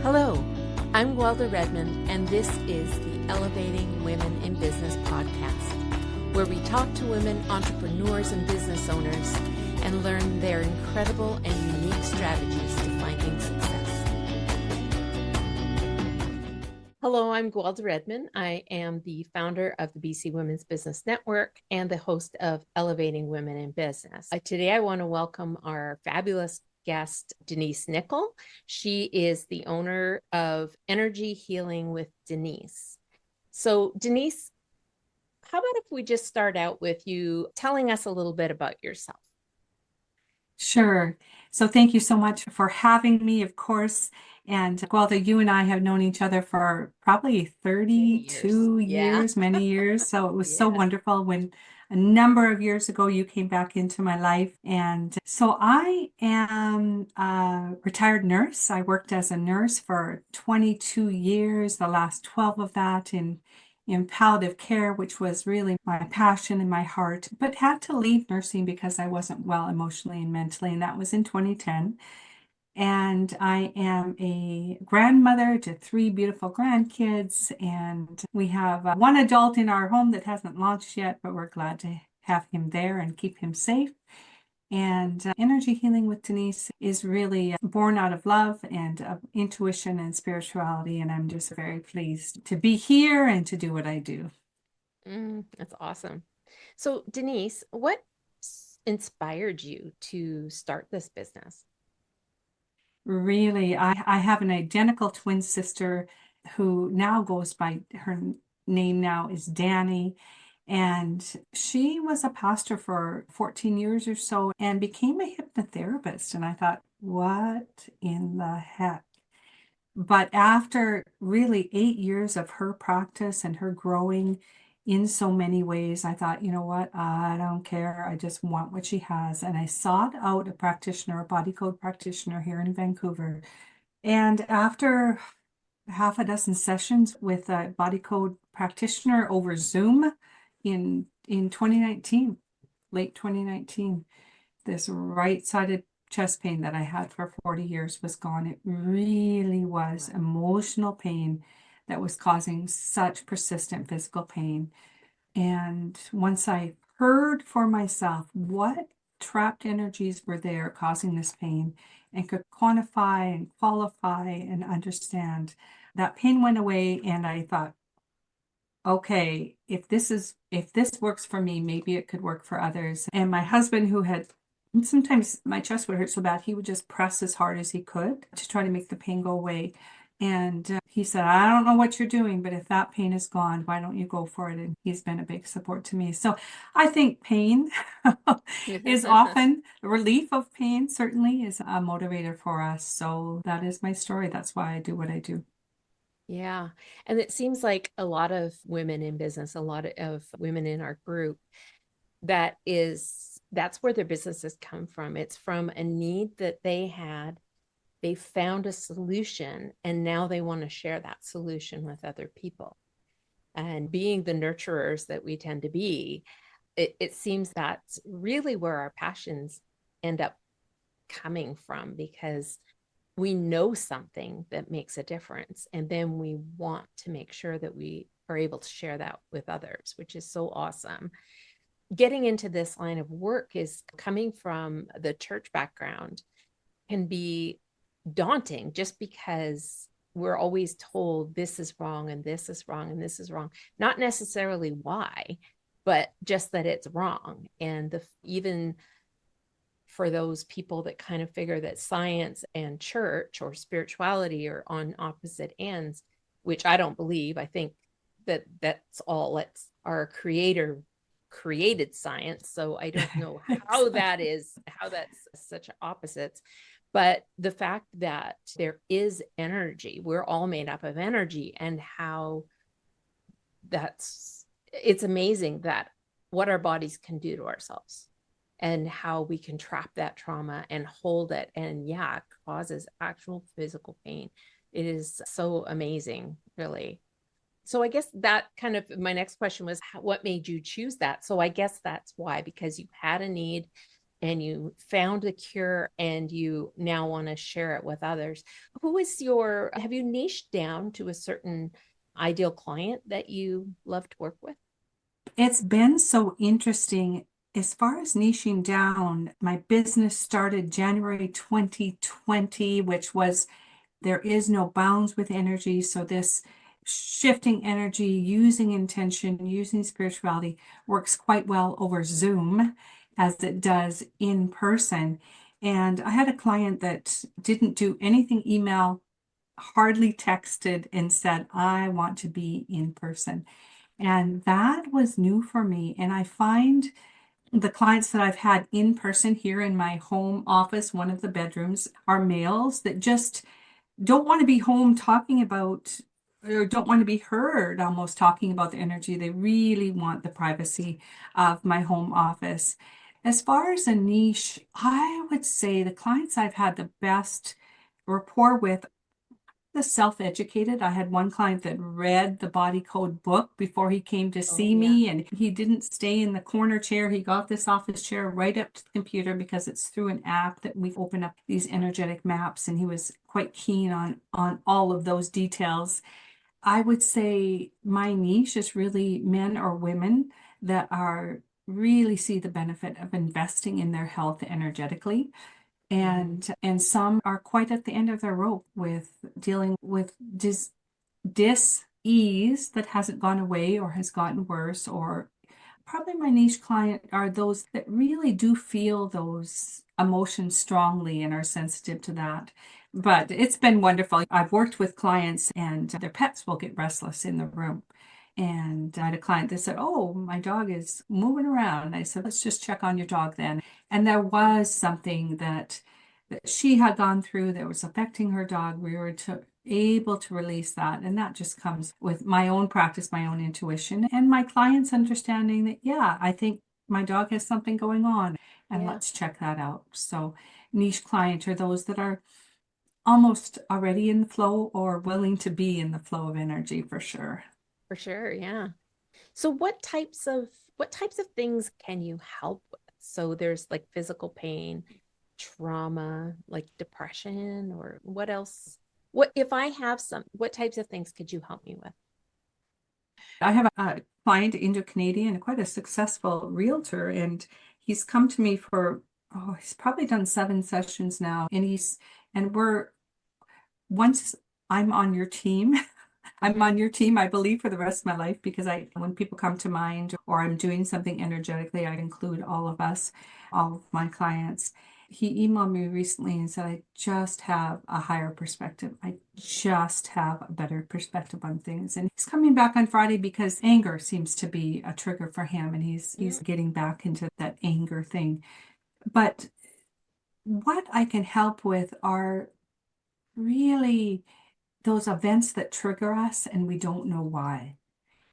Hello, I'm Guelda Redman, and this is the Elevating Women in Business podcast, where we talk to women entrepreneurs and business owners and learn their incredible and unique strategies to finding success. Hello, I'm Guelda Redman. I am the founder of the BC Women's Business Network and the host of Elevating Women in Business. Today, I want to welcome our fabulous guest, Denise Nickel. She is the owner of Energy Healing with Denise. So, Denise, how about if we just start out with you telling us a little bit about yourself? Sure. So thank you so much for having me, of course. And Guelda, you and I have known each other for probably 32 years, many years. So it was so wonderful when a number of years ago you came back into my life. And so I am a retired nurse. I worked as a nurse for 22 years, the last 12 of that in palliative care, which was really my passion and my heart, but had to leave nursing because I wasn't well emotionally and mentally, and that was in 2010. And I am a grandmother to 3 beautiful grandkids, and we have one adult in our home that hasn't launched yet, but we're glad to have him there and keep him safe. And Energy Healing with Denise is really born out of love and of intuition and spirituality. And I'm just very pleased to be here and to do what I do. That's awesome. So, Denise, what inspired you to start this business? Really, I have an identical twin sister who now goes by her name now is Danny. And she was a pastor for 14 years or so and became a hypnotherapist. And I thought, what in the heck? But after really 8 years of her practice and her growing in so many ways, I thought, you know what? I don't care. I just want what she has. And I sought out a practitioner, a body code practitioner here in Vancouver. And after half a dozen sessions with a body code practitioner over Zoom in 2019, late 2019, this right-sided chest pain that I had for 40 years was gone. It really was emotional pain that was causing such persistent physical pain. And once I heard for myself what trapped energies were there causing this pain and could quantify and qualify and understand, that pain went away. And I thought, okay, if this works for me, maybe it could work for others. And my husband, who had sometimes my chest would hurt so bad, he would just press as hard as he could to try to make the pain go away. And he said, I don't know what you're doing, but if that pain is gone, why don't you go for it? And he's been a big support to me. So I think pain is often relief of pain, certainly is a motivator for us. So that is my story. That's why I do what I do. Yeah. And it seems like a lot of women in business, a lot of women in our group, that's where their businesses come from. It's from a need that they had. They found a solution and now they want to share that solution with other people. And being the nurturers that we tend to be, it seems that's really where our passions end up coming from, because we know something that makes a difference. And then we want to make sure that we are able to share that with others, which is so awesome. Getting into this line of work is coming from the church background can be daunting, just because we're always told this is wrong and this is wrong and this is wrong. Not necessarily why, but just that it's wrong. And even for those people that kind of figure that science and church or spirituality are on opposite ends, which I don't believe. I think that that's all it's our creator created science. So I don't know how that's such opposites. But the fact that there is energy, we're all made up of energy, and how it's amazing that what our bodies can do to ourselves and how we can trap that trauma and hold it. And yeah, it causes actual physical pain. It is so amazing, really. So I guess that kind of my next question was, what made you choose that? So I guess that's why, because you had a need and you found the cure and you now want to share it with others. Have you niched down to a certain ideal client that you love to work with? It's been so interesting. As far as niching down, my business started January 2020, which was there is no bounds with energy. So this shifting energy, using intention, using spirituality works quite well over Zoom as it does in person. And I had a client that didn't do anything email, hardly texted, and said, I want to be in person. And that was new for me. And I find the clients that I've had in person here in my home office, one of the bedrooms, are males that just don't want to be home talking about or don't want to be heard almost talking about the energy. They really want the privacy of my home office. As far as a niche, I would say the clients I've had the best rapport with the self-educated. I had one client that read the body code book before he came to Oh, see yeah. me, and he didn't stay in the corner chair. He got this office chair right up to the computer because it's through an app that we open up these energetic maps, and he was quite keen on all of those details. I would say my niche is really men or women that are really see the benefit of investing in their health energetically, Mhm. and some are quite at the end of their rope with dealing with dis-ease that hasn't gone away or has gotten worse. Or probably my niche client are those that really do feel those emotions strongly and are sensitive to that. But it's been wonderful. I've worked with clients and their pets will get restless in the room. And I had a client that said, oh, my dog is moving around. And I said, let's just check on your dog then. And there was something that she had gone through that was affecting her dog. We were able to release that. And that just comes with my own practice, my own intuition, and my clients understanding that, yeah, I think my dog has something going on and Yeah, let's check that out. So niche client are those that are almost already in the flow or willing to be in the flow of energy for sure. for sure. Yeah. So what types of things can you help with? So there's like physical pain, trauma, like depression, or what else? What if I have what types of things could you help me with? I have a client, Indo-Canadian, quite a successful realtor, and he's come to me for, oh, he's probably done 7 sessions now. And we're, once I'm on your team, I'm Mhm. on your team, I believe, for the rest of my life because when people come to mind or I'm doing something energetically, I include all of us, all of my clients. He emailed me recently and said, I just have a higher perspective. I just have a better perspective on things. And he's coming back on Friday because anger seems to be a trigger for him. And he's Mm, getting back into that anger thing. But what I can help with are really those events that trigger us and we don't know why.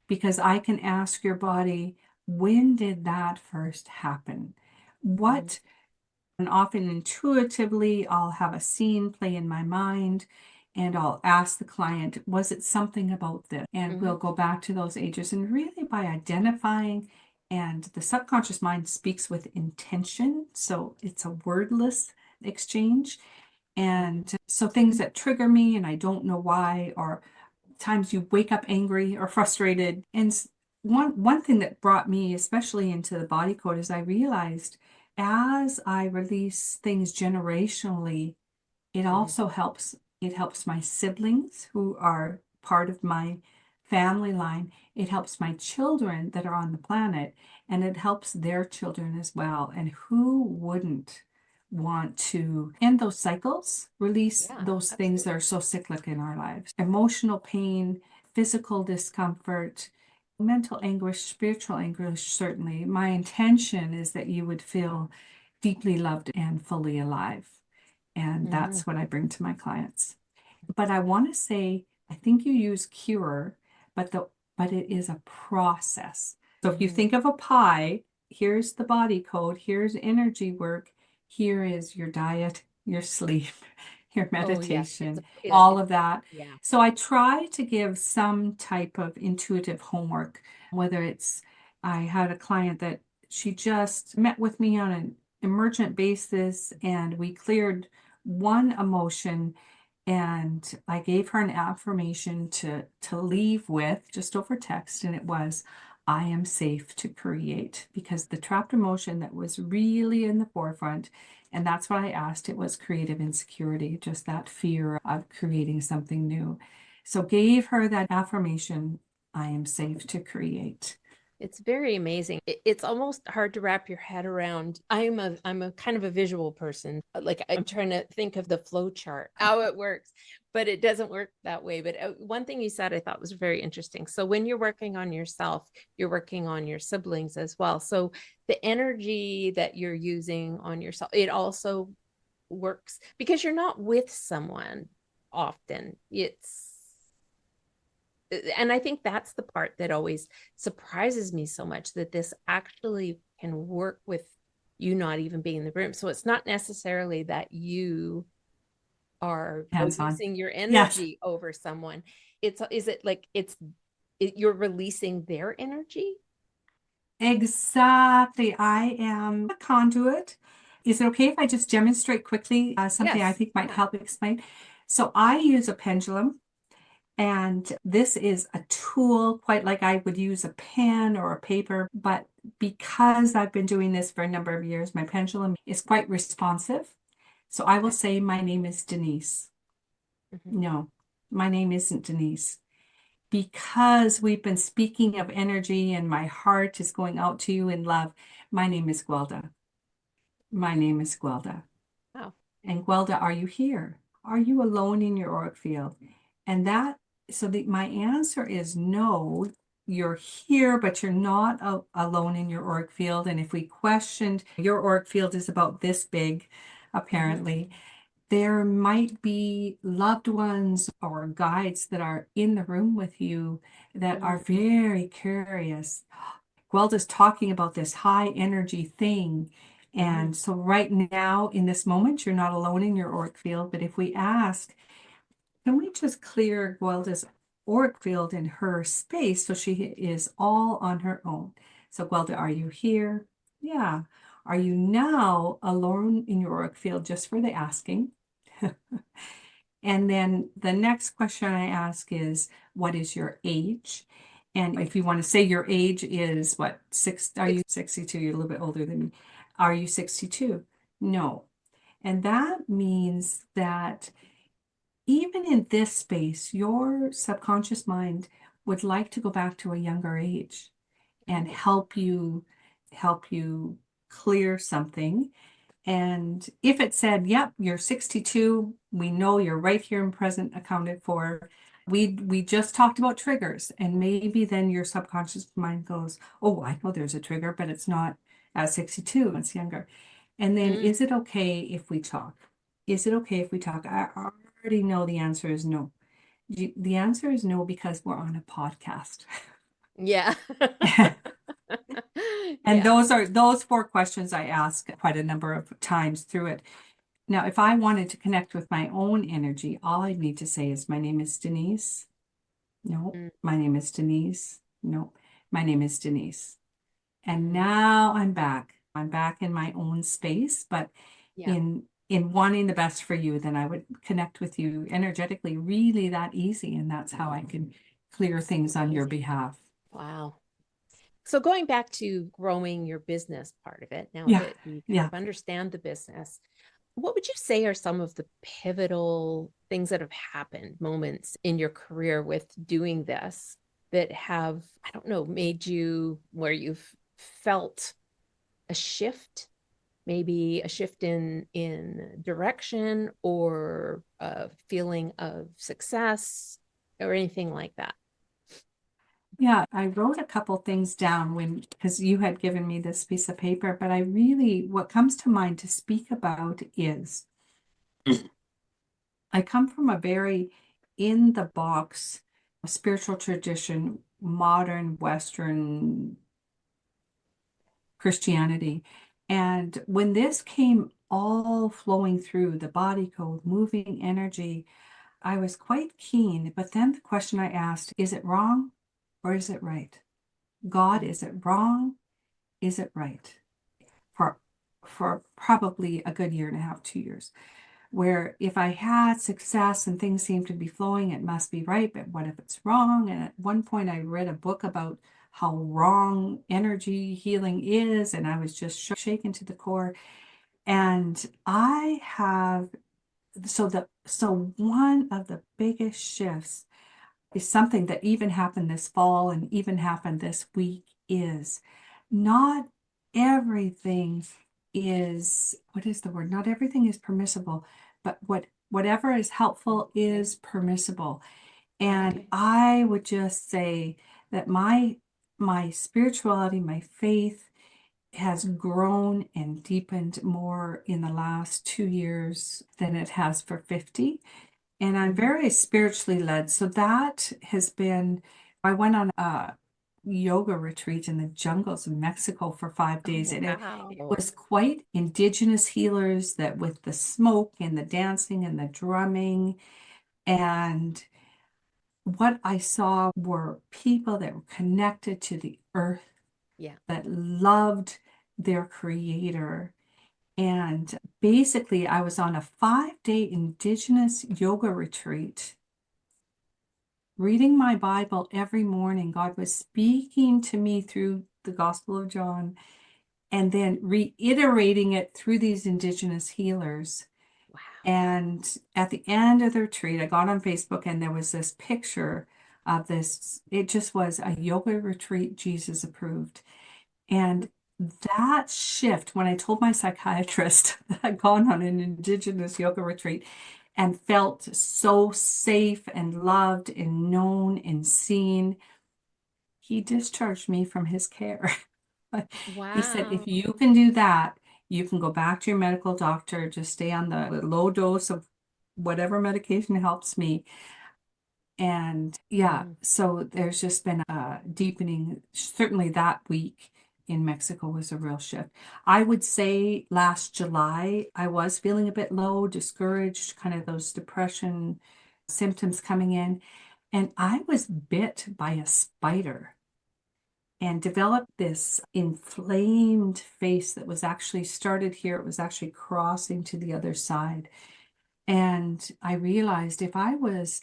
Because I can ask your body, when did that first happen? mm, What, and often intuitively, I'll have a scene play in my mind and I'll ask the client, was it something about this? And mhm. we'll go back to those ages. And really, by identifying, and the subconscious mind speaks with intention. So it's a wordless exchange. And so things that trigger me and I don't know why, or times you wake up angry or frustrated. And one thing that brought me especially into the body code is I realized as I release things generationally, it Mhm. also helps my siblings who are part of my family line. It helps my children that are on the planet, and it helps their children as well. And who wouldn't want to end those cycles, release Yeah, those things that absolutely. are so cyclic in our lives? Emotional pain, physical discomfort, mental anguish, spiritual anguish, certainly. My intention is that you would feel deeply loved and fully alive. And Mhm. that's what I bring to my clients. But I want to say, I think you use cure, but it is a process. So if you Mhm. think of a pie, here's the body code, here's energy work, here is your diet, your sleep, your Oh yes, it's meditation, it, all of that. yeah. So I try to give some type of intuitive homework, whether it's I had a client that she just met with me on emergent basis, and we cleared one emotion, and I gave her an affirmation to leave with just over text, and it was, I am safe to create, because the trapped emotion that was really in the forefront, and that's what I asked, it was creative insecurity, just that fear of creating something new. So gave her that affirmation, I am safe to create. It's very amazing. It's almost hard to wrap your head around. I'm a kind of a visual person. Like I'm trying to think of the flow chart, how it works, but it doesn't work that way. But one thing you said I thought was very interesting. So when you're working on yourself, you're working on your siblings as well. So the energy that you're using on yourself, it also works because you're not with someone often. And I think that's the part that always surprises me so much, that this actually can work with you not even being in the room. So it's not necessarily that you are Hands on. using your Yes, energy over someone. Is it like you're releasing their energy? exactly. I am a conduit. Is it okay if I just demonstrate quickly something I Yes. think might Yeah. help explain? So I use a pendulum, and this is a tool quite like I would use a pen or a paper, but because I've been doing this for a number of years, my pendulum is quite responsive. So I will Okay. say, my name is Denise. Mhm. No, my name isn't Denise. Because we've been speaking of energy and my heart is going out to you in love, my name is Guelda. My name is Guelda. Wow. And Guelda, are you here? Are you alone in your auric field? And my answer is no, you're here, but you're not alone in your auric field. And if we questioned, your auric field is about this big, Mhm. apparently. There might be loved ones or guides that are in the room with you that are Mhm. very curious. Guelda's talking about this high energy thing. Mhm. And so right now, in this moment, you're not alone in your auric field. But if we ask, can we just clear Guelda's auric field in her space so she is all on her own? So Guelda, are you here? Yeah. Are you now alone in your auric field, just for the asking? And then the next question I ask is, what is your age? And if you want to say your age is what, are you 62? You're a little bit older than me. Are you 62? No. And that means that even in this space, your subconscious mind would like to go back to a younger age and Oh. help you clear something. And if it said, yep, you're 62, we know you're right here and present, accounted for. We just talked about triggers, and maybe then your subconscious mind goes, oh, I know there's a trigger, but it's not at 62, it's younger. And then Mm. is it okay if we talk? Is it okay if we talk? I already know the answer is no. The answer is no because we're on a podcast. Yeah. And Yeah. those four questions I ask quite a number of times through it. Now, if I wanted to connect with my own energy, all I need to say is, my name is Denise. No, Mm. my name is Denise. No, my name is Denise. And Mhm. now I'm back. I'm back in my own space, but Yeah. in wanting the best for you, then I would connect with you energetically, really that easy. And that's how I can clear That's things on your amazing. behalf. Wow. So going back to growing your business part of it, now Yeah, that you kind yeah. of understand the business, what would you say are some of the pivotal things that have happened, moments in your career with doing this that have, I don't know, made you where you've felt a shift, maybe a shift in direction or a feeling of success or anything like that? Yeah, I wrote a couple things down because you had given me this piece of paper, but what comes to mind to speak about is I come from a very in the box spiritual tradition, modern Western Christianity. And when this came all flowing through the body code, moving energy, I was quite keen. But then the question I asked, is it wrong or is it right? God, Mm. is it wrong? Is it right? For for probably a good year and a half, 2 years, where if I had success and things seemed to be flowing, it must be right, but what if it's wrong? And at one point, I read a book about how wrong energy healing is, and I was just shaken to the core. And I have so one of the biggest shifts is something that even happened this fall and even happened this week is not everything is, what is the word? Not everything is permissible, but whatever is helpful is permissible. And I would just say that my spirituality, my faith has grown and deepened more in the last 2 years than it has for 50. And I'm very spiritually led. So that has been, I went on a yoga retreat in the jungles of Mexico for 5 days. Oh, And it wow. was quite indigenous healers that with the smoke and the dancing and the drumming. And what I saw were people that were connected to the earth, Yeah. that loved their creator. And basically, I was on a 5 day indigenous yoga retreat, reading my Bible every morning. God was speaking to me through the Gospel of John and then reiterating it through these indigenous healers. Wow. And at the end of the retreat, I got on Facebook and there was this picture of this. It just was a yoga retreat Jesus approved. And that shift, when I told my psychiatrist that I'd gone on an indigenous yoga retreat and felt so safe and loved and known and seen, he discharged me from his care. He said, if Wow. you can do that, you can go back to your medical doctor, just stay on the low dose of whatever medication helps me. And yeah, Mm. so there's just been a deepening. Certainly that week in Mexico was a real shift. I would say last July, I was feeling a bit low, discouraged, kind of those depression symptoms coming in. And I was bit by a spider and developed this inflamed face that was actually started here. It was actually crossing to the other side. And I realized if I was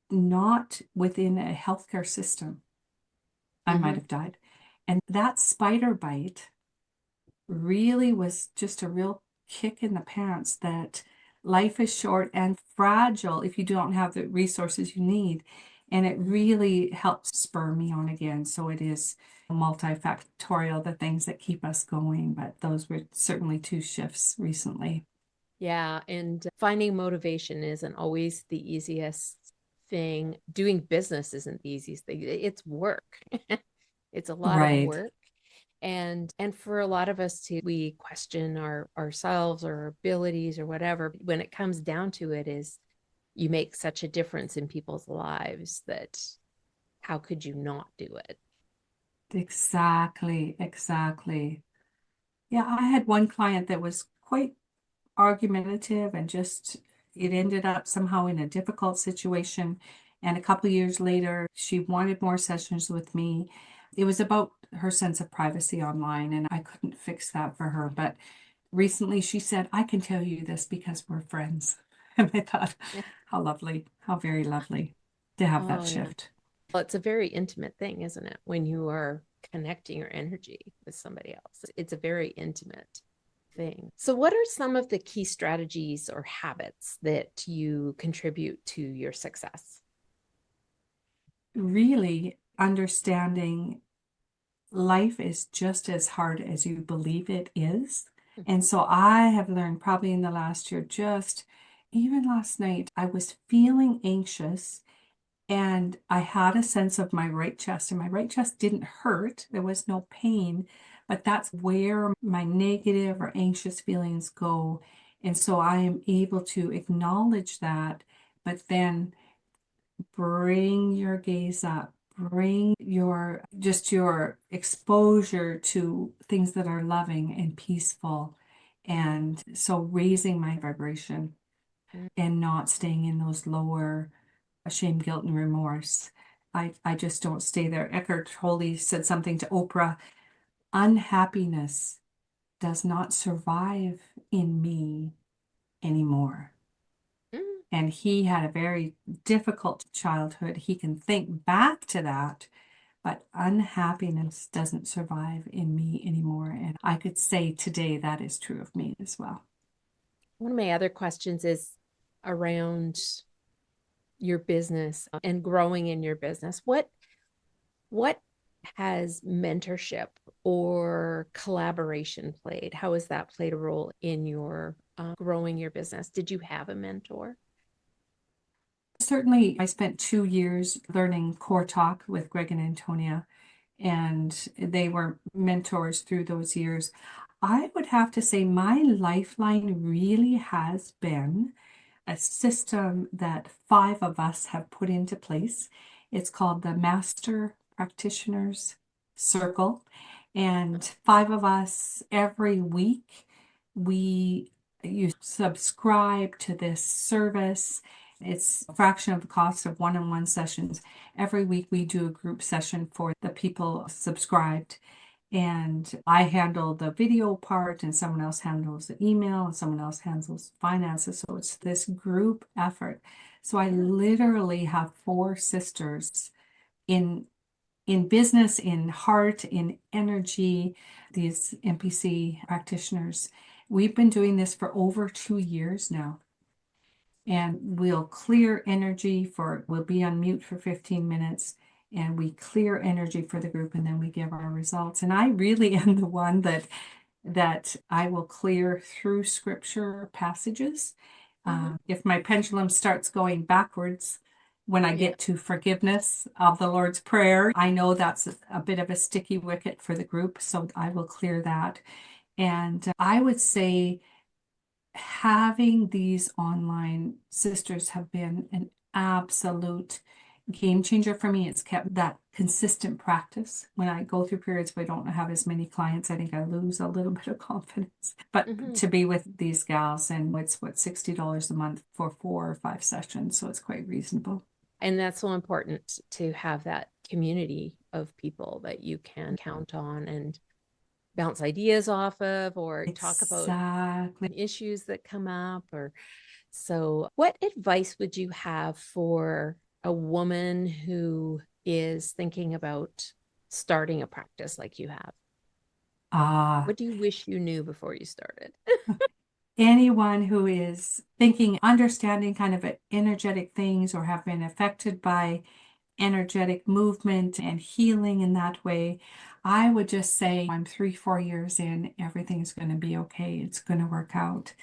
not within a healthcare system, I might Hmm. have died. And that spider bite really was just a real kick in the pants that life is short and fragile if you don't have the resources you need. And it really helped spur me on again. So it is multifactorial, the things that keep us going. But those were certainly two shifts recently. Yeah. And finding motivation isn't always the easiest thing. Doing business isn't the easiest thing. It's work. It's a lot of Right. work. And for a lot of us too, we question ourselves or our abilities or whatever. When it comes down to it, is you make such a difference in people's lives that how could you not do it? Exactly. Exactly. Yeah, I had one client that was quite argumentative and just it ended up somehow in a difficult situation. And a couple of years later, she wanted more sessions with me. It was about her sense of privacy online, and I couldn't fix that for her. But recently she said, I can tell you this because we're friends. And I thought, Yeah. how lovely, how very lovely to have that Oh, yeah. shift. Well, it's a very intimate thing, isn't it? When you are connecting your energy with somebody else, it's a very intimate thing. So, what are some of the key strategies or habits that you contribute to your success? Really understanding life is just as hard as you believe it is. And so I have learned probably in the last year, just even last night, I was feeling anxious and I had a sense of my right chest, and my right chest didn't hurt. There was no pain, but that's where my negative or anxious feelings go. And so I am able to acknowledge that, but then bring your gaze up, bring your just your exposure to things that are loving and peaceful. And so raising my vibration and not staying in those lower shame, guilt, and remorse. I just don't stay there. Eckhart Tolle said something to Oprah, unhappiness does not survive in me anymore. Mm. And he had a very difficult childhood. He can think back to that, but unhappiness doesn't survive in me anymore. And I could say today that is true of me as well. One of my other questions is around your business and growing in your business. What has mentorship or collaboration played? How has that played a role in your growing your business? Did you have a mentor? Certainly, I spent 2 years learning core talk with Greg and Antonia, and they were mentors through those years. I would have to say my lifeline really has been a system that 5 of us have put into place. It's called the Master Practitioners Circle. And 5 of us every week, you subscribe to this service. It's a fraction of the cost of one-on-one sessions. Every week we do a group session for the people subscribed. And I handle the video part, and someone else handles the email, and someone else handles finances. So it's this group effort. So I literally have 4 sisters in business, in heart, in energy, these MPC practitioners. We've been doing this for over 2 years now. And we'll clear energy we'll be on mute for 15 minutes and we clear energy for the group and then we give our results. And I really am the one that I will clear through scripture passages. If my pendulum starts going backwards, when I Yeah. get to forgiveness of the Lord's Prayer, I know that's a bit of a sticky wicket for the group, so I will clear that. And I would say having these online sisters have been an absolute game changer for me. It's kept that consistent practice. When I go through periods where I don't have as many clients, I think I lose a little bit of confidence. But Mhm. to be with these gals, and it's what, $60 a month for 4 or 5 sessions, so it's quite reasonable. And that's so important to have that community of people that you can count on and bounce ideas off of or talk about Exactly. issues that come up. Or so what advice would you have for a woman who is thinking about starting a practice like you have? Ah, What do you wish you knew before you started? anyone who is thinking, understanding kind of energetic things or have been affected by energetic movement and healing in that way, I would just say I'm 3, 4 years in, everything's going to be okay. It's going to work out.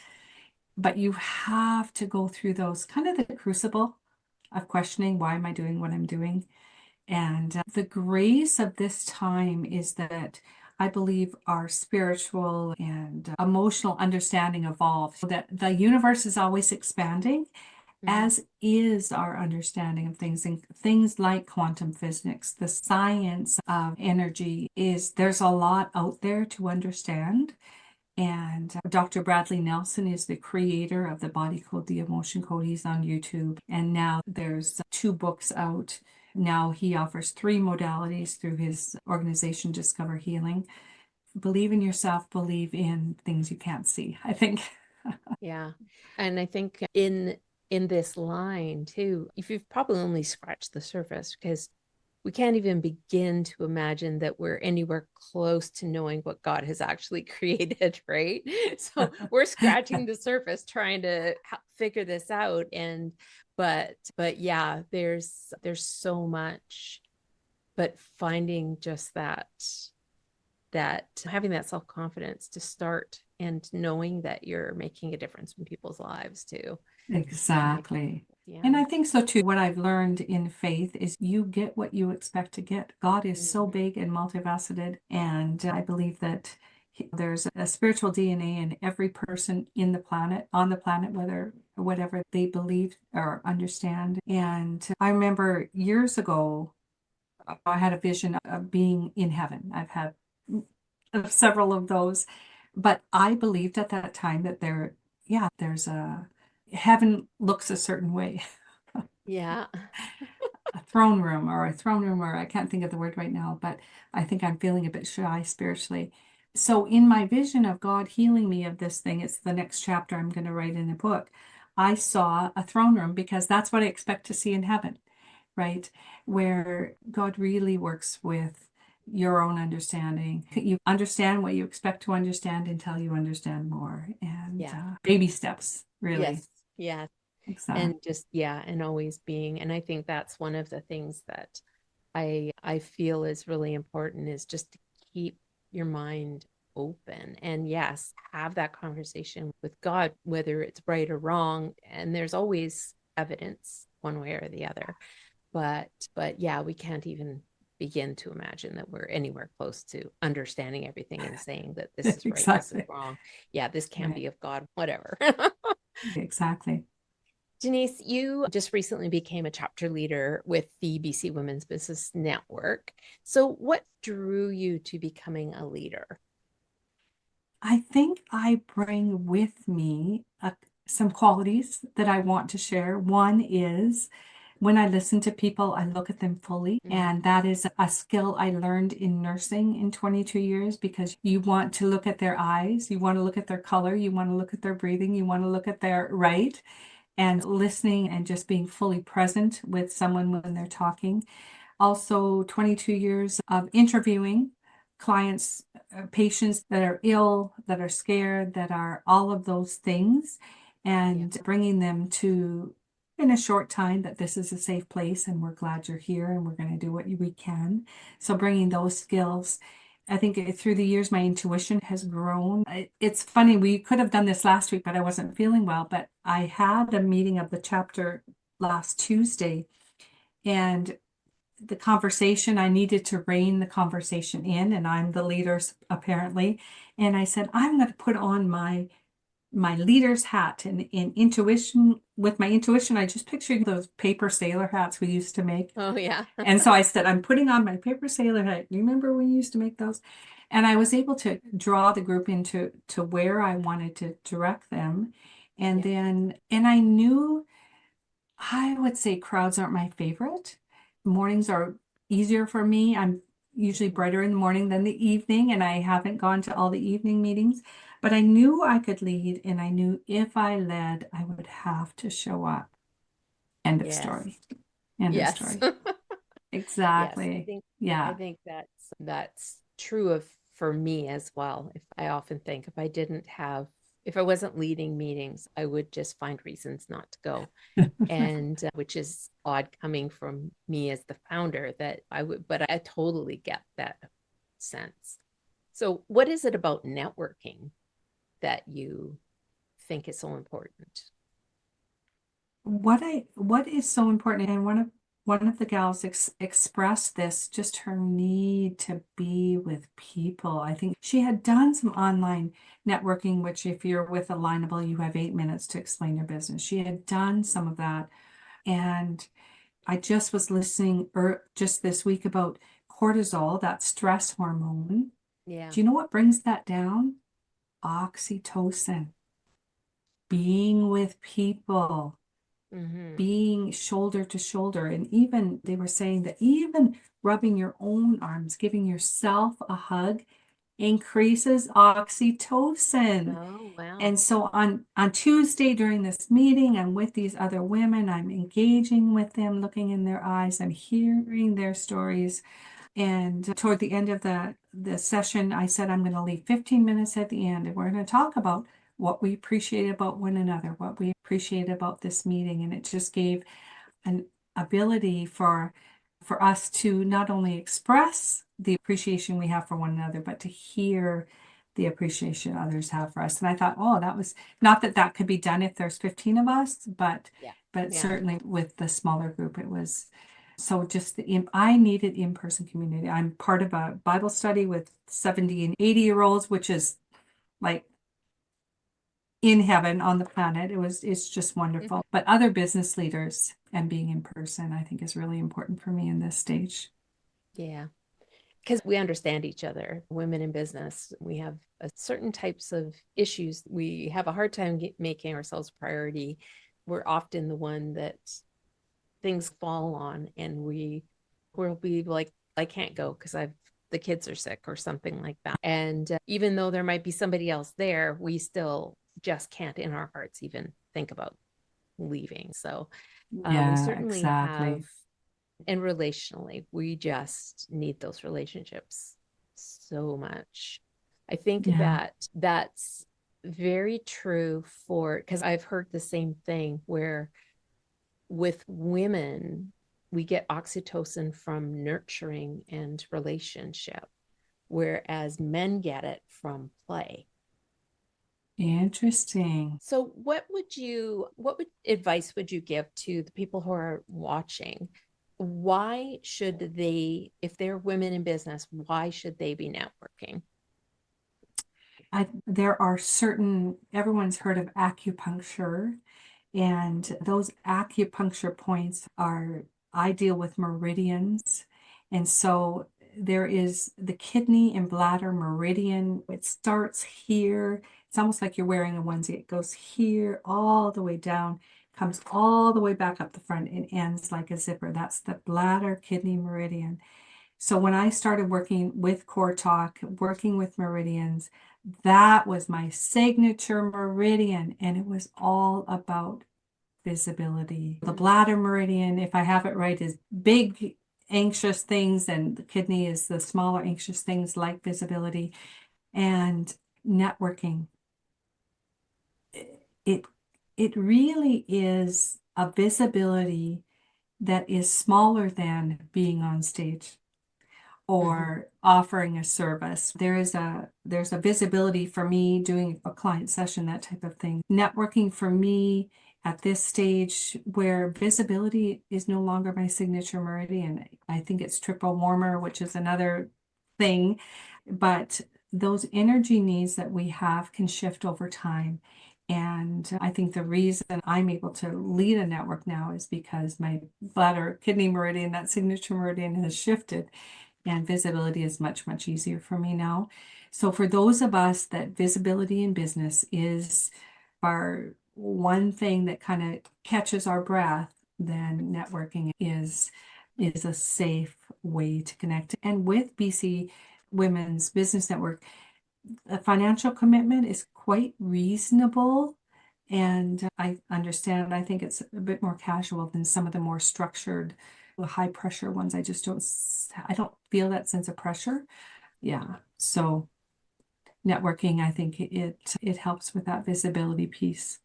But you have to go through those kind of the crucible of questioning, why am I doing what I'm doing? And the grace of this time is that I believe our spiritual and emotional understanding evolves, so that the universe is always expanding, Mhm. as is our understanding of things, and things like quantum physics. The science of energy there's a lot out there to understand. And Dr. Bradley Nelson is the creator of the Body Code, the Emotion Code. He's on YouTube. And now there's 2 books out. Now he offers 3 modalities through his organization, Discover Healing. Believe in yourself, believe in things you can't see, I think. Yeah. And I think in this line too, if you've probably only scratched the surface because we can't even begin to imagine that we're anywhere close to knowing what God has actually created, right? So we're scratching the surface trying to figure this out. And but yeah, there's so much, but finding just that having that self-confidence to start and knowing that you're making a difference in people's lives too. Exactly. And Yeah. I think so too. What I've learned in faith is you get what you expect to get. God is so Mhm. big and multifaceted. And I believe that there's a spiritual DNA in every person on the planet, whatever they believe or understand. And I remember years ago, I had a vision of being in heaven. I've had several of those, but I believed at that time that there's a heaven looks a certain way, Yeah. a throne room, or I can't think of the word right now, but I think I'm feeling a bit shy spiritually. So in my vision of God healing me of this thing, it's the next chapter I'm going to write in the book. I saw a throne room because that's what I expect to see in heaven, right? Where God really works with your own understanding. You understand what you expect to understand until you understand more. And Yeah. baby steps, really. Yes. Yes. Exactly. And just, yeah, and always being, and I think that's one of the things that I feel is really important is just to keep your mind open, and yes, have that conversation with God, whether it's right or wrong. And there's always evidence one way or the other. But yeah, we can't even begin to imagine that we're anywhere close to understanding everything and saying that this is right, this is Exactly. wrong. Yeah, this can't Right. be of God, whatever. Exactly. Denise, you just recently became a chapter leader with the BC Women's Business Network. So, what drew you to becoming a leader? I think I bring with me some qualities that I want to share. One is when I listen to people, I look at them fully. Mm-hmm. And that is a skill I learned in nursing in 22 years because you want to look at their eyes, you want to look at their color, you want to look at their breathing, you want to look at their right, and listening and just being fully present with someone when they're talking. Also 22 years of interviewing clients, patients that are ill, that are scared, that are all of those things, Yeah. and bringing them to in a short time that this is a safe place and we're glad you're here and we're going to do what we can. So bringing those skills. I think through the years, my intuition has grown. It's funny, we could have done this last week, but I wasn't feeling well. But I had a meeting of the chapter last Tuesday, and the conversation, I needed to rein the conversation in, and I'm the leader apparently. And I said, I'm going to put on my leader's hat and in intuition. With my intuition, I just pictured those paper sailor hats we used to make. Oh, yeah. And so I said, I'm putting on my paper sailor hat. You remember we used to make those? And I was able to draw the group into where I wanted to direct them. And Yeah. then, and I knew I would say crowds aren't my favorite. Mornings are easier for me. I'm usually Mhm. brighter in the morning than the evening, and I haven't gone to all the evening meetings. But I knew I could lead, and I knew if I led, I would have to show up. End of Yes. story. End of Yes. story. Yes. I Exactly. think I Yeah. think that's true of for me as well. If I often think if I wasn't leading meetings, I would just find reasons not to go. And which is odd coming from me as the founder that I would, but I totally get that sense. So, what is it about networking that you think is so important? What is so important, and one of the gals expressed this, just her need to be with people. I think she had done some online networking, which if you're with Alignable, you have 8 minutes to explain your business. She had done some of that. And I just was listening just this week about cortisol, that stress hormone. Yeah. Do you know what brings that down? Oxytocin, being with people, Mm-hmm. being shoulder to shoulder. And even they were saying that even rubbing your own arms, giving yourself a hug increases oxytocin. Oh, wow. And so on Tuesday during this meeting, I'm with these other women, I'm engaging with them, looking in their eyes, I'm hearing their stories. And toward the end of the session, I said, I'm going to leave 15 minutes at the end, and we're going to talk about what we appreciate about one another, what we appreciate about this meeting. And it just gave an ability for us to not only express the appreciation we have for one another, but to hear the appreciation others have for us. And I thought, oh, that was not that that could be done if there's 15 of us, Yeah. but Yeah. certainly with the smaller group, it was so just I needed in-person community. I'm part of a Bible study with 70 and 80-year-olds, which is like in heaven on the planet. It's just Mhm. wonderful. But other business leaders and being in person, I think is really important for me in this stage. Yeah. Because we understand each other, women in business, we have a certain types of issues. We have a hard time making ourselves a priority. We're often the one that things fall on, and we'll be like, I can't go because I've the kids are sick or something like that. And even though there might be somebody else there, we still just can't in our hearts even think about leaving. So we Yeah, certainly have, exactly. and relationally, we just need those relationships so much. I think Yeah. that that's very true for, because I've heard the same thing where with women, we get oxytocin from nurturing and relationship, whereas men get it from play. Interesting. So what would advice would you give to the people who are watching? Why should they, if they're women in business, why should they be networking? There are certain, everyone's heard of acupuncture, and those acupuncture points are, I deal with meridians. And so there is the kidney and bladder meridian. It starts here. It's almost like you're wearing a onesie. It goes here all the way down, comes all the way back up the front, and ends like a zipper. That's the bladder kidney meridian. So when I started working with Core Talk, working with meridians, that was my signature meridian, and it was all about visibility. The bladder meridian, if I have it right, is big anxious things, and the kidney is the smaller anxious things like visibility and networking. It it really is a visibility that is smaller than being on stage Mhm. or offering a service. There's a visibility for me doing a client session, that type of thing. Networking for me at this stage where visibility is no longer my signature meridian. I think it's triple warmer, which is another thing, but those energy needs that we have can shift over time. And I think the reason I'm able to lead a network now is because my bladder kidney meridian, that signature meridian, has shifted, and visibility is much, much easier for me now. So for those of us that visibility in business is our one thing that kind of catches our breath, then networking is a safe way to connect. And with BC Women's Business Network, a financial commitment is quite reasonable. And I understand, I think it's a bit more casual than some of the more structured, high pressure ones. I don't feel that sense of pressure. Yeah. So networking, I think it helps with that visibility piece.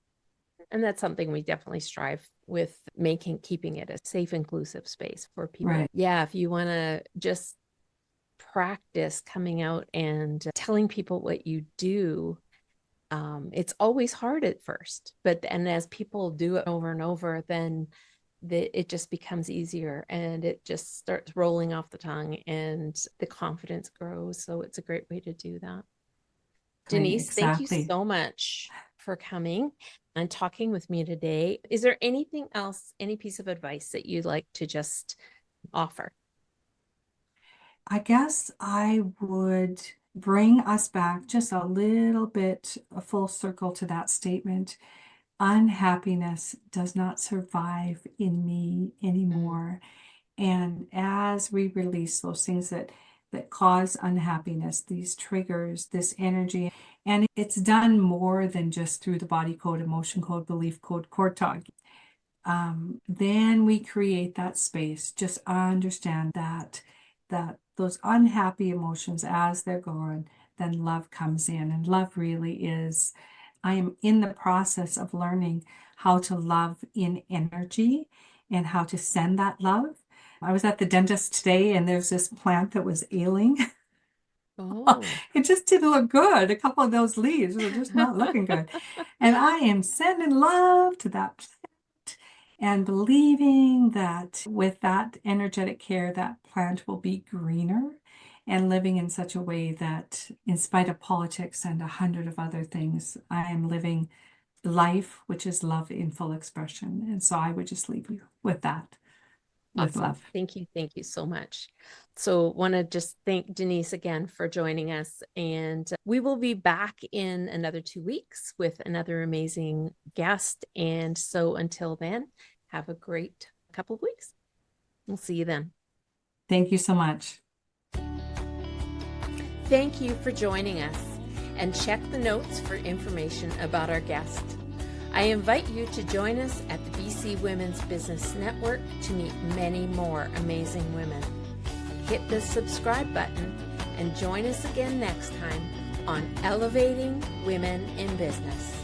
And that's something we definitely strive with, keeping it a safe, inclusive space for people. Right. Yeah, if you want to just practice coming out and telling people what you do, it's always hard at first, but and as people do it over and over, then it just becomes easier and it just starts rolling off the tongue and the confidence grows. So it's a great way to do that. Great. Denise, thank you Exactly. so much for coming and talking with me today. Is there anything else, any piece of advice that you'd like to just offer? I guess I would bring us back just a little bit, a full circle to that statement. Unhappiness does not survive in me Mm. anymore. And as we release those things that cause unhappiness, these triggers, this energy, and it's done more than just through the body code, emotion code, belief code, core talk. Then we create that space. Just understand that those unhappy emotions as they're gone, then love comes in. And love really is, I am in the process of learning how to love in energy and how to send that love. I was at the dentist today and there's this plant that was ailing. Oh. It just didn't look good. A couple of those leaves were just not looking good. And I am sending love to that plant and believing that with that energetic care, that plant will be greener and living in such a way that, in spite of politics and 100 of other things, I am living life, which is love in full expression. And so I would just leave you with that, with Awesome. love. Thank you. Thank you so much. So, want to just thank Denise again for joining us. And we will be back in another 2 weeks with another amazing guest. And so, until then, have a great couple of weeks. We'll see you then. Thank you so much. Thank you for joining us, and check the notes for information about our guest. I invite you to join us at the BC Women's Business Network to meet many more amazing women. Hit the subscribe button and join us again next time on Elevating Women in Business.